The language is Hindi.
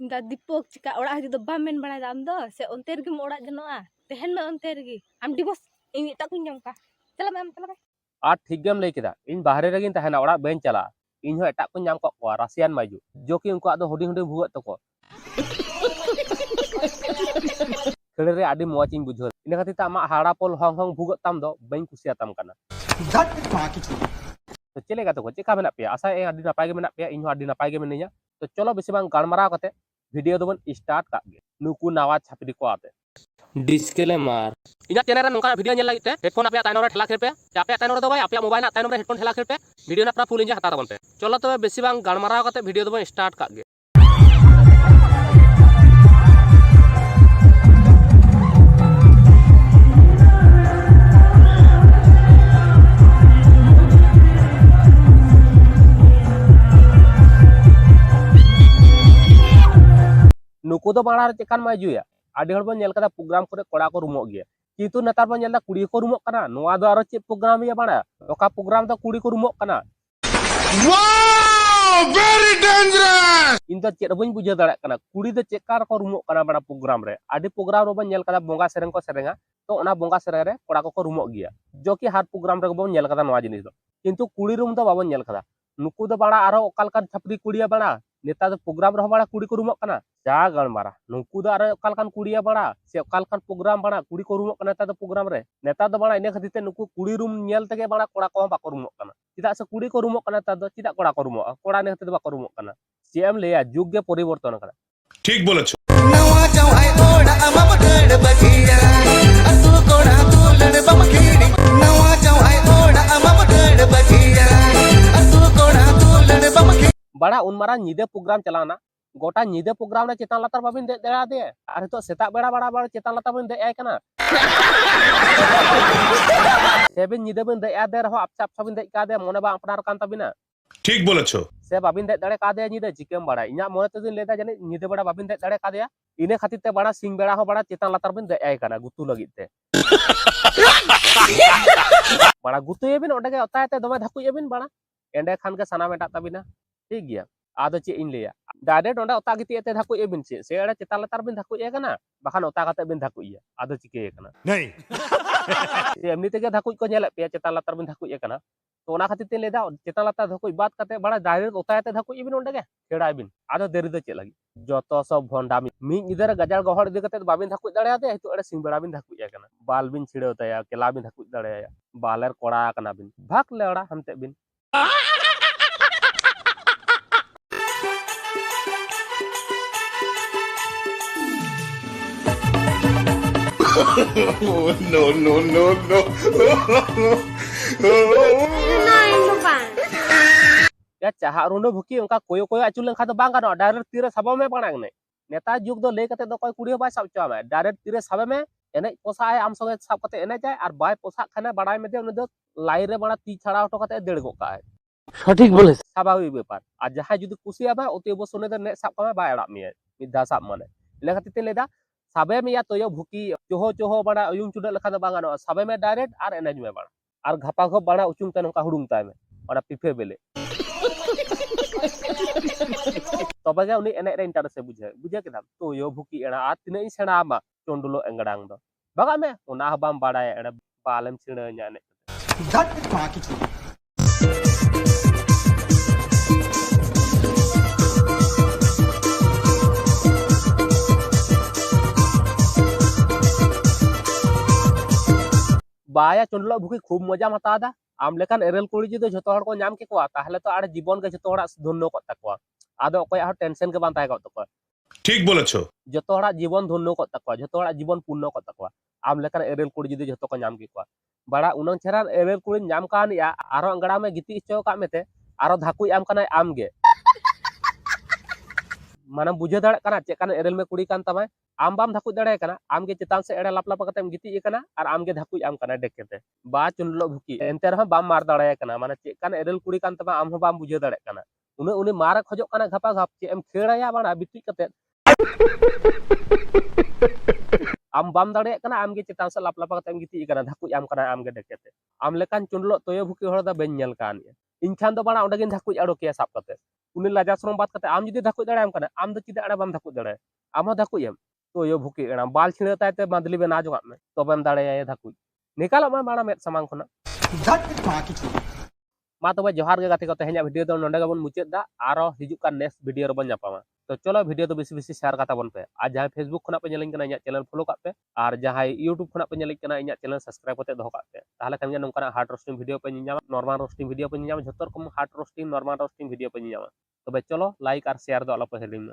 दा दीपक चिका ओड़ा हजू दो बाम मेन बड़ा दाम दो से ओंते रगी ओड़ा जनोआ तेहन में ओंते रगी आम डिवोर्स इन इटा कुन जम का चला मैम आ ठीक गेम लई केदा इन बाहरे रगिन तहना ओड़ा बेन चला इन हो एटा को नाम को रासियान माजू जो कि उनको आदो हुडी हुडी भुगत तको खेल रे आडी मौज इन बुझो इन खातिर ता हाड़ा पोल हंग हंग भुगत ताम दो बइन कुसिया ताम कना तो चलेगा तो चेका मेना पे आशा ए आडी नापाय गे मेना पे इन हो आडी नापाय गे मेनिया तो चलो बेसी बांग गालमाराव कते वीडियो दोबन स्टार्ट का गे नुकु नावा छापड़ी को आते डिस्क्लेमर इना चैनल रे नोका वीडियो नेल लागिते हेडफोन आपे ताइनो रे ठेला खेल पे आपे ताइनो रे दो भाई आपे मोबाइल ना ताइनो रे हेडफोन ठेला खेल पे वीडियो ना पूरा फुल इंजा हता तबन पे चलो तबे बेसी बांग गालमाराव कते वीडियो दोबन स्टार्ट का गे नुकु दो बाड़ा चेकान माजुया आडी हड़ बन नेल कदा प्रोग्राम करे कोड़ा को रुमो गया किंतु नेतार बन नेलदा कुड़ी को रुमो कना नोआ दो आरो चे प्रोग्राम या बाड़ा ओका प्रोग्राम दो कुड़ी को रुमो कना वाओ वेरी डेंजरस इन दो चेड बन बुझे दाड़ा कना कुड़ी दो चेकार को रुमो कना बाड़ा प्रोग्राम रे आडी प्रोग्राम रो बन नेल कदा बोंगा सेरेंग को सेरेंगा तो ओना बोंगा सेरेंग रे कोड़ा को रुमो गया जो कि हर प्रोग्राम रे बन नेल कदा नोआ जिनिस दो किंतु कुड़ी रूम दो बाबन नेल कदा नुकु दो बाड़ा आरो ओकालका छपरी कुड़िया बाड़ा नेता दो प्रोग्राम रो बाड़ा कुड़ी को रुमो कना जा गलमारा नुकु दो आरो ओकालकान कुड़िया बाड़ा से ओकालकान प्रोग्राम बाड़ा कुड़ी को रुमो कना नेता दो प्रोग्राम रे नेता दो बाड़ा इने खातिर नुकु कुड़ी रूम नेल तगे बाड़ा कोड़ा को बाको रुमो कना चिदा से कुड़ी को रुमो कना नेता दो चिदा कोड़ा को रुमो कोड़ा ने खातिर बाको रुमो कना सीएम लेया जुग के परिवर्तन कना ठीक बोलेছো नवा चौहाई ओड़ा अमम गड़ बगिया असु कोड़ा तुलड़ बम खेड़ी नवा चौहाई ओड़ा अमम गड़ बगिया असु कोड़ा तुलड़ बम खेड़ी बड़ा उनमारा निदे प्रोग्राम चलाना गोटा निदे प्रोग्राम रे चेतान लातार बाबिन दे देड़ा दे अरे तो सेता बेड़ा बड़ा बड़ा चेतान लातार बिन दे आय कना सेबिन निदे बिन दे आ दे रहो अपचा अपचा बिन दे का दे मोने बा अपनार कान तबिना ठीक बोलेছো से बाबिन दे दड़े का दे निदे चिकेम बड़ा इना मोने तो दिन लेदा जने निदे बड़ा बाबिन दे दड़े का दे इने खातिर ते बड़ा सिंग बेड़ा हो बड़ा चेतान लातार बिन दे आय कना गुतु लगित ते बड़ा गुतु येबिन ओडे के ओताय ते दमे धाकु येबिन बड़ा एंडे खान के सना मेटा तबिना ठीक गया आदो चे इन लेया डायरेक्ट ओंडा ओता गिती एते धाकु एबिन से एड़ा चेतान लातार बिन धाकु ए कना बाखान ओता काते बिन धाकु इया आदो चिके कना नहीं से एमनी तेगे धाकु को नेला पे चेतान लातार बिन धाकु ए कना तो ओना खातिर ते लेदा चेतान लातार धाकु बात काते बड़ा डायरेक्ट ओता एते धाकु एबिन ओंडे के खेड़ा एबिन आदो देरी दो चे लगी जतो सब भोंडा मी इधर गजाल गहड़ दे कते बाबिन धाकु दड़या दे हितो एड़े सिंग बेड़ा बिन धाकु ए कना बाल बिन छिड़ो तया केला बिन धाकु दड़या बालर कोड़ा कना बिन भाग लेड़ा हमते बिन no no no no या चाहा रुंडो भुकी उनका कोयो कोयो अचुल लेखा तो बांग गानो डायरेक्ट तीरे साबा में बाणांग ने नेता जुग दो ले कते दो कोई कुड़ियो बाय साब चावा डायरेक्ट तीरे साबे में एने पोसा है आम संगे साब कते एने जाय और बाय पोसा खाने बड़ाय में दे उन दो लाई रे बड़ा ती छाड़ा हटो कते देड़ गो का है सठिक बोले स्वाभाविक ब्यापार आ जहां जुदी कुसिया बा ओते बो सुने दो ने साब का बाय अड़ा मिया मिदा साब माने ले खातिर ते लेदा साबे में या तोयो भुकी चोहो चोहो बड़ा उयुं चुडे लेखा दो बांग गानो साबे में डायरेक्ट और एने में बड़ा और घपा घप बड़ा उचुंग तन का हुडुंग ताय में और पिफे बेले तबे गे उनी एने रे इंटरेस्ट बुझे बुझे केदाम तो यो भुकी एड़ा आ तिने सेणा मा चोंडुलो एंगडांग दो बगा में ओना बाम बाडाय एड़ा बालम छिणे nya ने झट पाकी छुड़ी बाया चोंडुलो भुकी खूब मजा मता दा आम लेकान एरेल कुड़ी जुदो झतो हड़ को नाम के कोआ ताहले तो आड़े जीवन के झतो हड़ा धन्य को तकवा आदो कोय हड़ टेंशन के बांताय को तकवा ठीक बोलेছো झतो हड़ा जीवन धन्य को तकवा झतो हड़ा जीवन पूर्ण को तकवा आम लेकान एरेल कुड़ी जुदो झतो को नाम के कोआ बड़ा उनन छेरा एरेल कुड़ी नाम कान या आरो अंगड़ा में गिती चो का मेते आरो धाकु आम काना आम गे माने बुझे दड़ कना चेकान एरेल में कुड़ी कान तमाय आम बाम धाकु दड़े कना आम के चितान से एड़े लापला पकतेम गिती कना और आम के धाकु आम कना डेकेते बा चुनलो भुकी एनते रह बाम मार दड़े कना माने चेकान एरेल कुड़ी कान तमा आम हो बाम बुझे दड़े कना उने उनी मार खजो कना घपा घप चे एम खेड़ाया बाना बिटी कते आम बाम दड़े कना आम के चितान से लापला पकतेम गिती कना धाकु आम कना आम के डेकेते आम लेकान चुनलो तोयो भुकी हड़ दा बेन नेल कान इनखान दो बड़ा ओंडे गिन धाकुज अड़ोकेया साब कते उनी लाजा श्रम बात कते आम जुदी धाकुज दाड़ाम कना आम दो चिदा अड़े बाम धाकुज दाड़े आम हो धाकुज एम तो यो भुकी एना बाल छिड़े तायते बांदली बना जोगा में तबेम दाड़े धाकुज निकालो मा बाड़ा मेद सामांग खना मा तबे जोहार गे गाते को तेहे냐 वीडियो दो नोंडे गबन मुचेद दा आरो हिजुक का नेक्स्ट वीडियो रे बन जापामा तो चलो वीडियो तो बेसी बेसी शेयर काता बन पे आज जहां फेसबुक खना पे नेलिंग कना इᱧᱟᱜ चैनल फॉलो कात पे और जहां यूट्यूब खना पे नेलिंग कना इᱧᱟᱜ चैनल सब्सक्राइब कते दोहो कात पे ताहले खान गे नोंकाना हार्ड रोस्टिंग वीडियो पे नियामा नॉर्मल रोस्टिंग वीडियो पे नियामा झोतर कम hard roasting normal roasting video पे नियामा तबे चलो लाइक और शेयर दो आलो पे हेलिंग